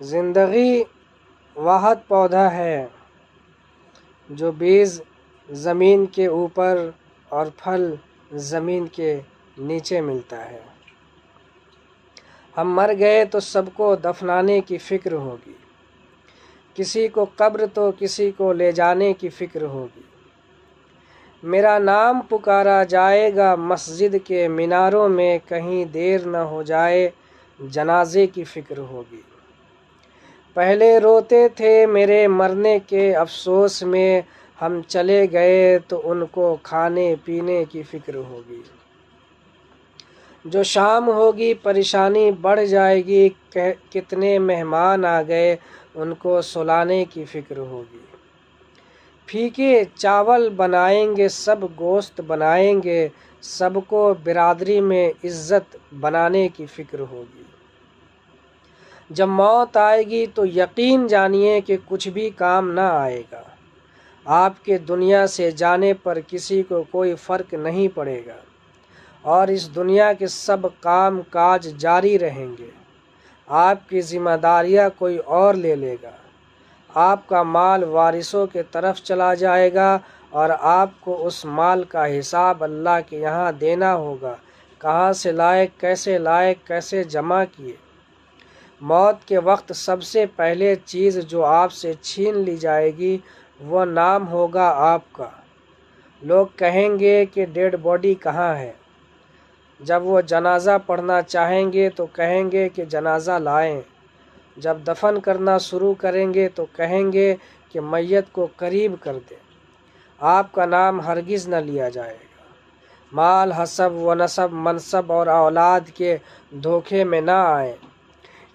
زندگی واحد پودا ہے جو بیج زمین کے اوپر اور پھل زمین کے نیچے ملتا ہے۔ ہم مر گئے تو سب کو دفنانے کی فکر ہوگی، کسی کو قبر تو کسی کو لے جانے کی فکر ہوگی۔ میرا نام پکارا جائے گا مسجد کے میناروں میں، کہیں دیر نہ ہو جائے جنازے کی فکر ہوگی۔ پہلے روتے تھے میرے مرنے کے افسوس میں، ہم چلے گئے تو ان کو کھانے پینے کی فکر ہوگی۔ جو شام ہوگی پریشانی بڑھ جائے گی، کتنے مہمان آ گئے ان کو سلانے کی فکر ہوگی۔ پھیکے چاول بنائیں گے سب گوشت بنائیں گے، سب کو برادری میں عزت بنانے کی فکر ہوگی۔ جب موت آئے گی تو یقین جانیے کہ کچھ بھی کام نہ آئے گا۔ آپ کے دنیا سے جانے پر کسی کو کوئی فرق نہیں پڑے گا، اور اس دنیا کے سب کام کاج جاری رہیں گے۔ آپ کی ذمہ داریاں کوئی اور لے لے گا۔ آپ کا مال وارثوں کے طرف چلا جائے گا، اور آپ کو اس مال کا حساب اللہ کے یہاں دینا ہوگا، کہاں سے لائے، کیسے جمع کیے۔ موت کے وقت سب سے پہلے چیز جو آپ سے چھین لی جائے گی وہ نام ہوگا آپ کا۔ لوگ کہیں گے کہ ڈیڈ باڈی کہاں ہے؟ جب وہ جنازہ پڑھنا چاہیں گے تو کہیں گے کہ جنازہ لائیں۔ جب دفن کرنا شروع کریں گے تو کہیں گے کہ میت کو قریب کر دیں۔ آپ کا نام ہرگز نہ لیا جائے گا۔ مال، حسب و نسب، منصب اور اولاد کے دھوکے میں نہ آئیں۔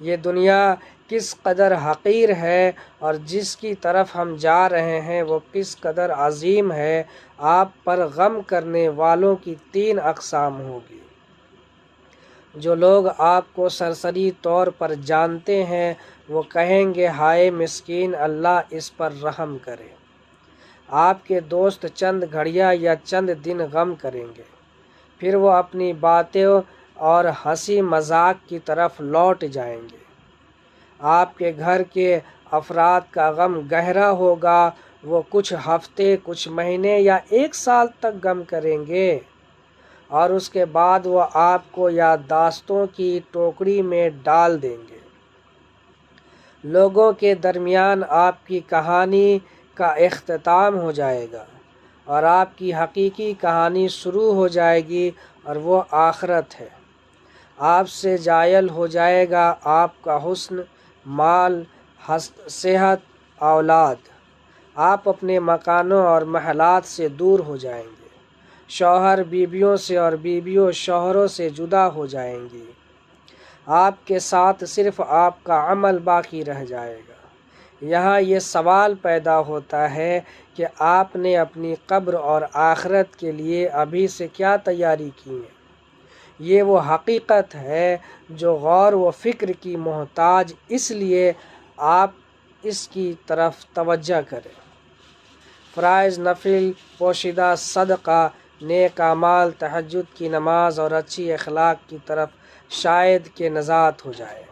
یہ دنیا کس قدر حقیر ہے اور جس کی طرف ہم جا رہے ہیں وہ کس قدر عظیم ہے۔ آپ پر غم کرنے والوں کی 3 اقسام ہوگی۔ جو لوگ آپ کو سرسری طور پر جانتے ہیں وہ کہیں گے ہائے مسکین، اللہ اس پر رحم کرے۔ آپ کے دوست چند گھڑیاں یا چند دن غم کریں گے، پھر وہ اپنی باتیں اور ہنسی مذاق کی طرف لوٹ جائیں گے۔ آپ کے گھر کے افراد کا غم گہرا ہوگا، وہ کچھ ہفتے، کچھ مہینے یا 1 سال تک غم کریں گے، اور اس کے بعد وہ آپ کو یادداشتوں کی ٹوکری میں ڈال دیں گے۔ لوگوں کے درمیان آپ کی کہانی کا اختتام ہو جائے گا، اور آپ کی حقیقی کہانی شروع ہو جائے گی، اور وہ آخرت ہے۔ آپ سے زائل ہو جائے گا آپ کا حسن، مال، صحت، اولاد۔ آپ اپنے مکانوں اور محلات سے دور ہو جائیں گے۔ شوہر بیویوں سے اور بیویوں شوہروں سے جدا ہو جائیں گی۔ آپ کے ساتھ صرف آپ کا عمل باقی رہ جائے گا۔ یہاں یہ سوال پیدا ہوتا ہے کہ آپ نے اپنی قبر اور آخرت کے لیے ابھی سے کیا تیاری کی ہے؟ یہ وہ حقیقت ہے جو غور و فکر کی محتاج، اس لیے آپ اس کی طرف توجہ کریں۔ فرائض، نفل، پوشیدہ صدقہ، نیک اعمال، تہجد کی نماز اور اچھی اخلاق کی طرف شاید کہ نظات ہو جائے۔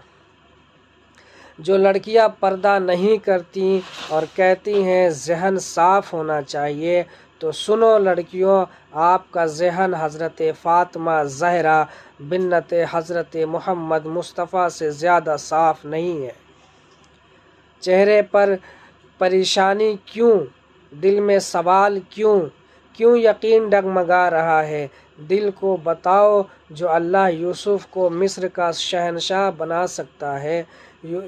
جو لڑکیاں پردہ نہیں کرتی اور کہتی ہیں ذہن صاف ہونا چاہیے، تو سنو لڑکیوں، آپ کا ذہن حضرت فاطمہ زہرا بنت حضرت محمد مصطفیٰ سے زیادہ صاف نہیں ہے۔ چہرے پر پریشانی کیوں؟ دل میں سوال کیوں یقین ڈگمگا رہا ہے؟ دل کو بتاؤ، جو اللہ یوسف کو مصر کا شہنشاہ بنا سکتا ہے،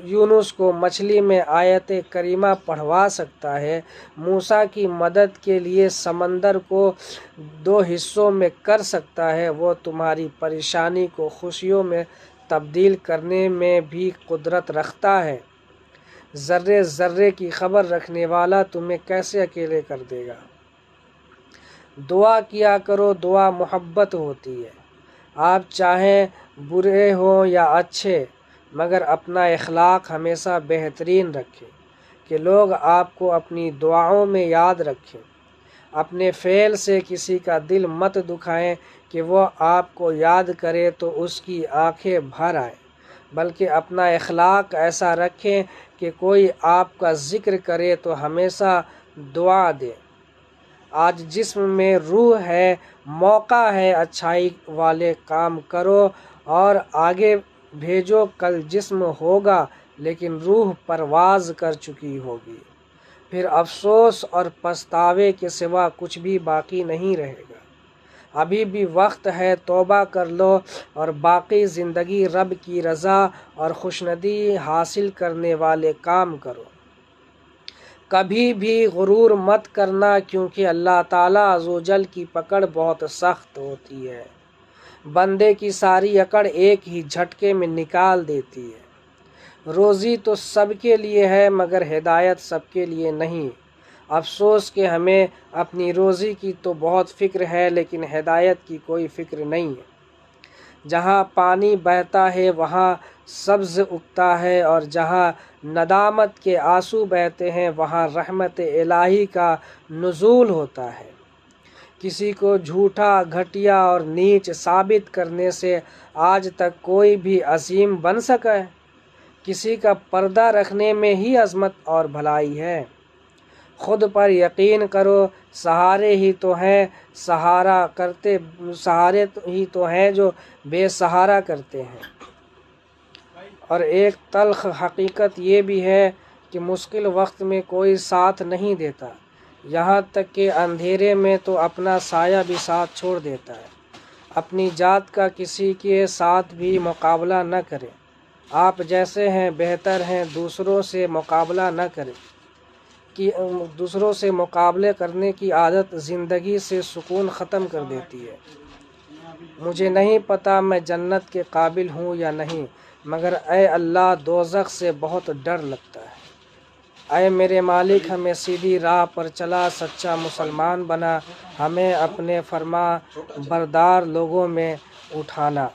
یونس کو مچھلی میں آیت کریمہ پڑھوا سکتا ہے، موسیٰ کی مدد کے لیے سمندر کو 2 حصوں میں کر سکتا ہے، وہ تمہاری پریشانی کو خوشیوں میں تبدیل کرنے میں بھی قدرت رکھتا ہے۔ ذرے ذرے کی خبر رکھنے والا تمہیں کیسے اکیلے کر دے گا؟ دعا کیا کرو، دعا محبت ہوتی ہے۔ آپ چاہیں برے ہوں یا اچھے، مگر اپنا اخلاق ہمیشہ بہترین رکھیں کہ لوگ آپ کو اپنی دعاؤں میں یاد رکھیں۔ اپنے فعل سے کسی کا دل مت دکھائیں کہ وہ آپ کو یاد کرے تو اس کی آنکھیں بھر آئیں۔ بلکہ اپنا اخلاق ایسا رکھیں کہ کوئی آپ کا ذکر کرے تو ہمیشہ دعا دے۔ آج جسم میں روح ہے، موقع ہے اچھائی والے کام کرو اور آگے بھیجو۔ کل جسم ہوگا لیکن روح پرواز کر چکی ہوگی، پھر افسوس اور پچھتاوے کے سوا کچھ بھی باقی نہیں رہے گا۔ ابھی بھی وقت ہے، توبہ کر لو اور باقی زندگی رب کی رضا اور خوشنودی حاصل کرنے والے کام کرو۔ کبھی بھی غرور مت کرنا، کیونکہ اللہ تعالیٰ عزوجل کی پکڑ بہت سخت ہوتی ہے۔ بندے کی ساری اکڑ ایک ہی جھٹکے میں نکال دیتی ہے۔ روزی تو سب کے لیے ہے مگر ہدایت سب کے لیے نہیں۔ افسوس کہ ہمیں اپنی روزی کی تو بہت فکر ہے لیکن ہدایت کی کوئی فکر نہیں ہے۔ جہاں پانی بہتا ہے وہاں سبز اگتا ہے، اور جہاں ندامت کے آنسو بہتے ہیں وہاں رحمت الہی کا نزول ہوتا ہے۔ کسی کو جھوٹا، گھٹیا اور نیچ ثابت کرنے سے آج تک کوئی بھی عظیم بن سکا ہے؟ کسی کا پردہ رکھنے میں ہی عظمت اور بھلائی ہے۔ خود پر یقین کرو، سہارے ہی تو ہیں سہارے ہی تو ہیں جو بے سہارا کرتے ہیں۔ اور ایک تلخ حقیقت یہ بھی ہے کہ مشکل وقت میں کوئی ساتھ نہیں دیتا، یہاں تک کہ اندھیرے میں تو اپنا سایہ بھی ساتھ چھوڑ دیتا ہے۔ اپنی ذات کا کسی کے ساتھ بھی مقابلہ نہ کریں، آپ جیسے ہیں بہتر ہیں۔ دوسروں سے مقابلہ نہ کریں، دوسروں سے مقابلے کرنے کی عادت زندگی سے سکون ختم کر دیتی ہے۔ مجھے نہیں پتا میں جنت کے قابل ہوں یا نہیں، مگر اے اللہ دوزخ سے بہت ڈر لگتا ہے۔ اے میرے مالک ہمیں سیدھی راہ پر چلا، سچا مسلمان بنا، ہمیں اپنے فرما بردار لوگوں میں اٹھانا۔